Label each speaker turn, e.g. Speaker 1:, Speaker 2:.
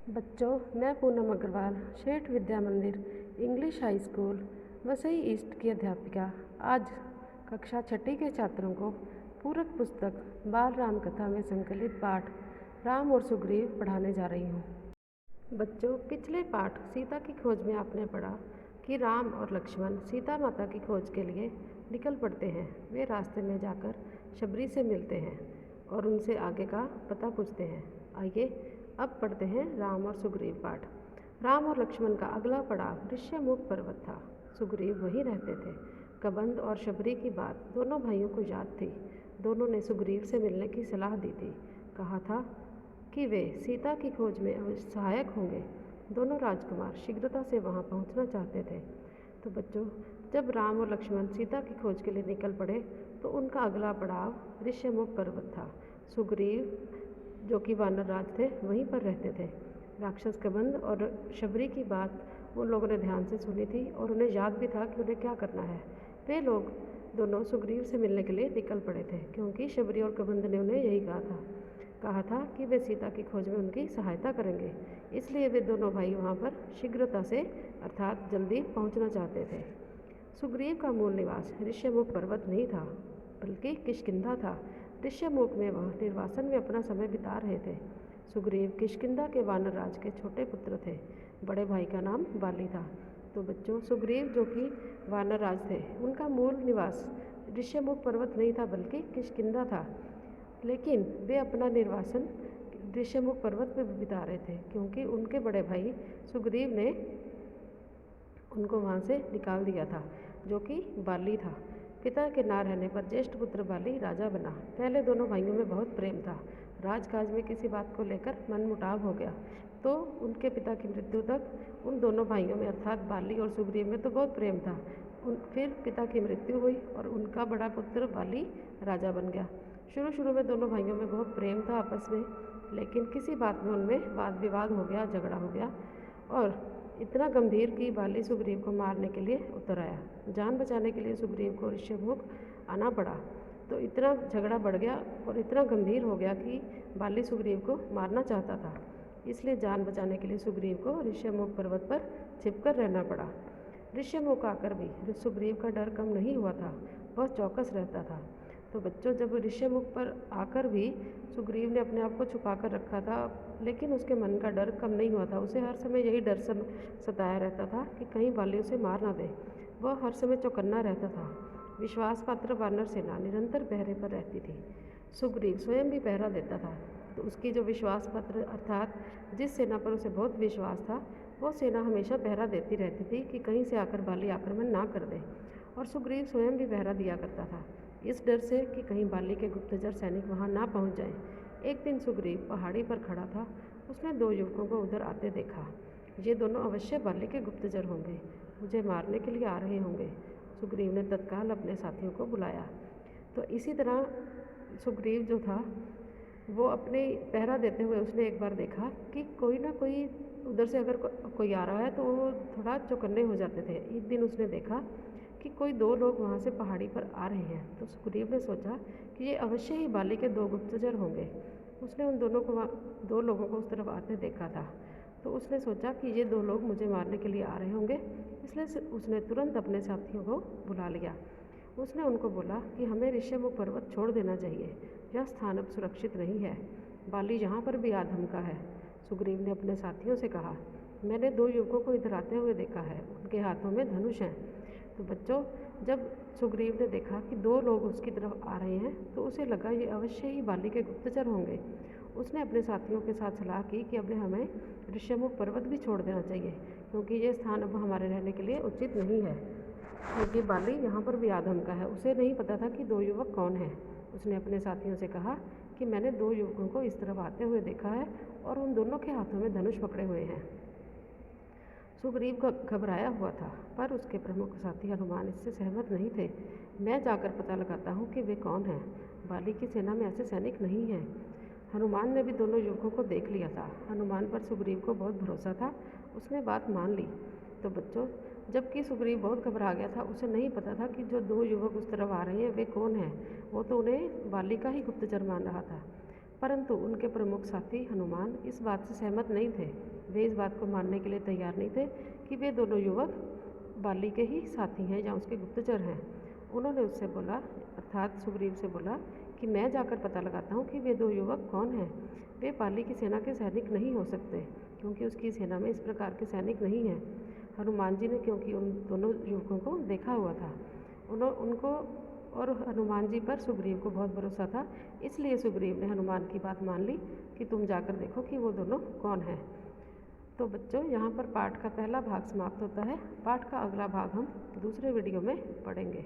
Speaker 1: बच्चों, मैं पूनम अग्रवाल, शेठ विद्या मंदिर English high school Vasai east की अध्यापिका आज कक्षा छठी के छात्रों को पूरक पुस्तक बाल राम कथा में संकलित पाठ राम और सुग्रीव पढ़ाने जा रही हूँ। बच्चों, पिछले पाठ सीता की खोज में आपने पढ़ा कि राम और लक्ष्मण सीता माता की खोज के लिए निकल पड़ते हैं। वे रास्ते में जाकर शबरी से मिलते हैं और उनसे आगे का पता पूछते हैं। आइए अब पढ़ते हैं राम और सुग्रीव पाठ। राम और लक्ष्मण का अगला पड़ाव ऋष्यमुख पर्वत था। सुग्रीव वहीं रहते थे। कबंध और शबरी की बात दोनों भाइयों को याद थी। दोनों ने सुग्रीव से मिलने की सलाह दी थी। कहा था कि वे सीता की खोज में सहायक होंगे। दोनों राजकुमार शीघ्रता से वहां पहुंचना चाहते थे। तो बच्चों, जब राम और लक्ष्मण सीता की खोज के लिए निकल पड़े तो उनका अगला पड़ाव ऋष्यमुख पर्वत था। सुग्रीव, जो कि वानर राज थे, वहीं पर रहते थे। राक्षस कबंध और शबरी की बात उन लोगों ने ध्यान से सुनी थी और उन्हें याद भी था कि उन्हें क्या करना है। वे लोग दोनों सुग्रीव से मिलने के लिए निकल पड़े थे, क्योंकि शबरी और कबंध ने उन्हें यही कहा था कि वे सीता की खोज में उनकी सहायता करेंगे। इसलिए वे दोनों भाई वहां पर शीघ्रता से अर्थात जल्दी पहुंचना चाहते थे। सुग्रीव का मूल निवास ऋष्यमुख पर्वत नहीं था, बल्कि किष्किंधा था। ऋष्यमुख में वह निर्वासन में अपना समय बिता रहे थे। सुग्रीव किष्किंधा के वानर राज के छोटे पुत्र थे। बड़े भाई का नाम बाली था। तो बच्चों, सुग्रीव, जो कि वानर राज थे, उनका मूल निवास ऋष्यमुख पर्वत नहीं था, बल्कि किष्किंधा था। लेकिन वे अपना निर्वासन ऋष्यमुख पर्वत पर बिता रहे थे, क्योंकि उनके बड़े भाई सुग्रीव ने उनको वहाँ से निकाल दिया था, जो कि बाली था। पिता के ना रहने पर ज्येष्ठ पुत्र बाली राजा बना। पहले दोनों भाइयों में बहुत प्रेम था। राजकाज में किसी बात को लेकर मनमुटाव हो गया तो उनके पिता की मृत्यु तक उन दोनों भाइयों में अर्थात बाली और सुग्रीव में तो बहुत प्रेम था। फिर पिता की मृत्यु हुई और उनका बड़ा पुत्र बाली राजा बन गया। शुरू में दोनों भाइयों में बहुत प्रेम था आपस में, लेकिन किसी बात में उनमें वाद विवाद हो गया, झगड़ा हो गया और इतना गंभीर कि बाली सुग्रीव को मारने के लिए उतर आया। जान बचाने के लिए सुग्रीव को ऋष्यमुख आना पड़ा। तो इतना झगड़ा बढ़ गया और इतना गंभीर हो गया कि बाली सुग्रीव को मारना चाहता था। इसलिए जान बचाने के लिए सुग्रीव को ऋष्यमुख पर्वत पर छिपकर रहना पड़ा। ऋष्यमुख आकर भी सुग्रीव का डर कम नहीं हुआ था, बहुत चौकस रहता था। तो बच्चों, जब ऋष्यमुख पर आकर भी सुग्रीव ने अपने आप को छुपा कर रखा था, लेकिन उसके मन का डर कम नहीं हुआ था। उसे हर समय यही डर सताया रहता था कि कहीं बाली उसे मार ना दे। वह हर समय चौकन्ना रहता था। विश्वास पात्र वानर सेना निरंतर पहरे पर रहती थी। सुग्रीव स्वयं भी पहरा देता था। तो उसकी जो विश्वास पात्र अर्थात जिस सेना पर उसे बहुत विश्वास था, वो सेना हमेशा पहरा देती रहती थी कि कहीं से आकर बाली आक्रमण ना कर दे। और सुग्रीव स्वयं भी पहरा दिया करता था, इस डर से कि कहीं बाली के गुप्तचर सैनिक वहां ना पहुंच जाएं। एक दिन सुग्रीव पहाड़ी पर खड़ा था। उसने दो युवकों को उधर आते देखा। ये दोनों अवश्य बाली के गुप्तचर होंगे, मुझे मारने के लिए आ रहे होंगे। सुग्रीव ने तत्काल अपने साथियों को बुलाया। तो इसी तरह सुग्रीव जो था, वो अपने पहरा देते हुए उसने एक बार देखा कि कोई ना कोई उधर से अगर कोई आ रहा है तो वो थोड़ा चौकन्ने हो जाते थे। एक दिन उसने देखा कि कोई दो लोग वहाँ से पहाड़ी पर आ रहे हैं। तो सुग्रीव ने सोचा कि ये अवश्य ही बाली के दो गुप्तचर होंगे। उसने उन दो लोगों को उस तरफ आते देखा था। तो उसने सोचा कि ये दो लोग मुझे मारने के लिए आ रहे होंगे, इसलिए उसने तुरंत अपने साथियों को बुला लिया। उसने उनको बोला कि हमें ऋष्यमुख पर्वत छोड़ देना चाहिए, यह स्थान अब सुरक्षित नहीं है। बाली यहाँ पर भी आ धमका है। सुग्रीव ने अपने साथियों से कहा, मैंने दो युवकों को इधर आते हुए देखा है, उनके हाथों में धनुष हैं। तो बच्चों, जब सुग्रीव ने देखा कि दो लोग उसकी तरफ आ रहे हैं तो उसे लगा ये अवश्य ही बाली के गुप्तचर होंगे। उसने अपने साथियों के साथ सलाह की कि अब हमें ऋष्यमुख पर्वत भी छोड़ देना चाहिए, क्योंकि ये स्थान अब हमारे रहने के लिए उचित नहीं है, क्योंकि बाली यहाँ पर भी आधमका है। उसे नहीं पता था कि दो युवक कौन हैं। उसने अपने साथियों से कहा कि मैंने दो युवकों को इस तरफ आते हुए देखा है और उन दोनों के हाथों में धनुष पकड़े हुए हैं। सुग्रीव घबराया हुआ था, पर उसके प्रमुख साथी हनुमान इससे सहमत नहीं थे। मैं जाकर पता लगाता हूँ कि वे कौन हैं। बाली की सेना में ऐसे सैनिक नहीं हैं। हनुमान ने भी दोनों युवकों को देख लिया था। हनुमान पर सुग्रीव को बहुत भरोसा था, उसने बात मान ली। तो बच्चों, जबकि सुग्रीव बहुत घबरा गया था, उसे नहीं पता था कि जो दो युवक उस तरफ आ रहे हैं वे कौन हैं। वो तो उन्हें बाली का ही गुप्तचर मान रहा था। परंतु उनके प्रमुख साथी हनुमान इस बात से सहमत नहीं थे। वे इस बात को मानने के लिए तैयार नहीं थे कि वे दोनों युवक बाली के ही साथी हैं या उसके गुप्तचर हैं। उन्होंने उससे बोला, अर्थात सुग्रीव से बोला कि मैं जाकर पता लगाता हूँ कि वे दो युवक कौन हैं। वे बाली की सेना के सैनिक नहीं हो सकते, क्योंकि उसकी सेना में इस प्रकार के सैनिक नहीं हैं। हनुमान जी ने क्योंकि उन दोनों युवकों को देखा हुआ था, उनको और हनुमान जी पर सुग्रीव को बहुत भरोसा था, इसलिए सुग्रीव ने हनुमान की बात मान ली कि तुम जाकर देखो कि वो दोनों कौन हैं। तो बच्चों, यहाँ पर पाठ का पहला भाग समाप्त होता है। पाठ का अगला भाग हम दूसरे वीडियो में पढ़ेंगे।